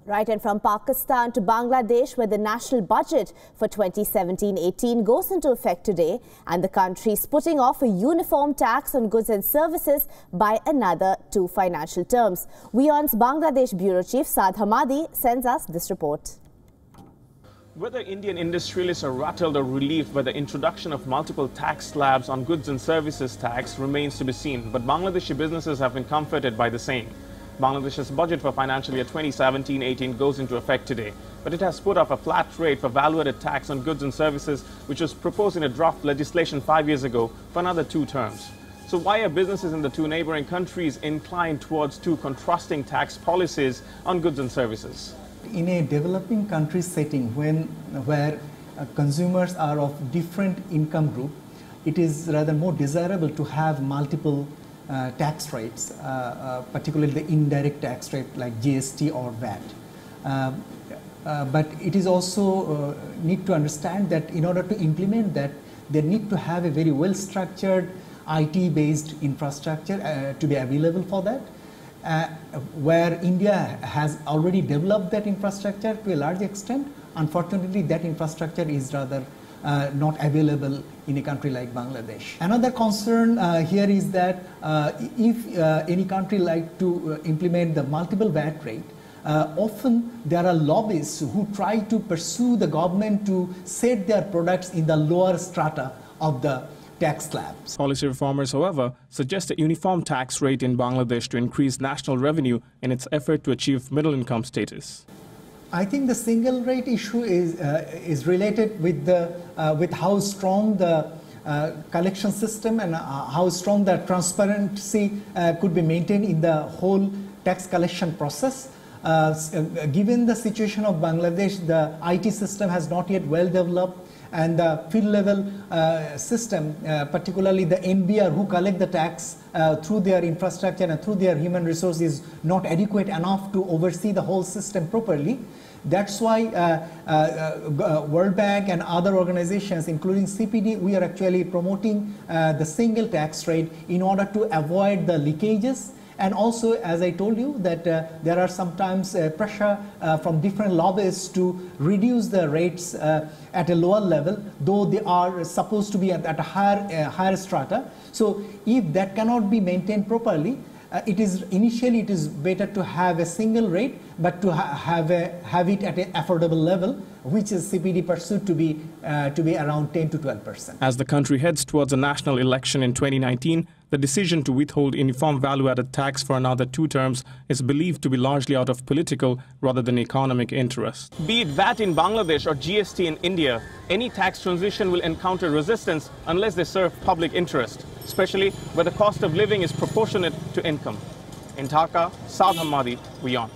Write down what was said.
Right, and from Pakistan to Bangladesh, where the national budget for 2017-18 goes into effect today, and the country is putting off a uniform tax on goods and services by another 2 financial terms. WION's Bangladesh Bureau Chief Saad Hamadi sends us this report. Whether Indian industrialists are rattled or relieved by the introduction of multiple tax slabs on goods and services tax remains to be seen, but Bangladeshi businesses have been comforted by the same. Bangladesh's budget for financial year 2017-18 goes into effect today, but it has put off a flat rate for value-added tax on goods and services, which was proposed in a draft legislation 5 years ago for another 2 terms. So why are businesses in the 2 neighboring countries inclined towards 2 contrasting tax policies on goods and services? In a developing country setting where consumers are of different income group, it is rather more desirable to have multiple tax rates, particularly the indirect tax rate like GST or VAT. But it is also need to understand that in order to implement that, they need to have a very well-structured IT-based infrastructure to be available for that. Where India has already developed that infrastructure to a large extent, unfortunately that infrastructure is rather not available in a country like Bangladesh. Another concern here is that if any country like to implement the multiple VAT rate, often there are lobbyists who try to pursue the government to set their products in the lower strata of the tax slabs. Policy reformers, however, suggest a uniform tax rate in Bangladesh to increase national revenue in its effort to achieve middle-income status. I think the single rate issue is related with how strong the collection system and how strong the transparency could be maintained in the whole tax collection process. Given the situation of Bangladesh, the IT system has not yet well developed, and the field level system, particularly the NBR who collect the tax through their infrastructure and through their human resources, is not adequate enough to oversee the whole system properly. That's why World Bank and other organizations, including CPD, we are actually promoting the single tax rate in order to avoid the leakages. And also, as I told you, that there are sometimes pressure from different lobbyists to reduce the rates at a lower level, though they are supposed to be at a higher strata. So if that cannot be maintained properly, it is better to have a single rate, but to have it at an affordable level, which is CPD pursued to be around 10 to 12%. As the country heads towards a national election in 2019, the decision to withhold uniform value-added tax for another 2 terms is believed to be largely out of political rather than economic interest. Be it VAT in Bangladesh or GST in India, any tax transition will encounter resistance unless they serve public interest, especially where the cost of living is proportionate to income. In Dhaka, Saad Hamadi, WION.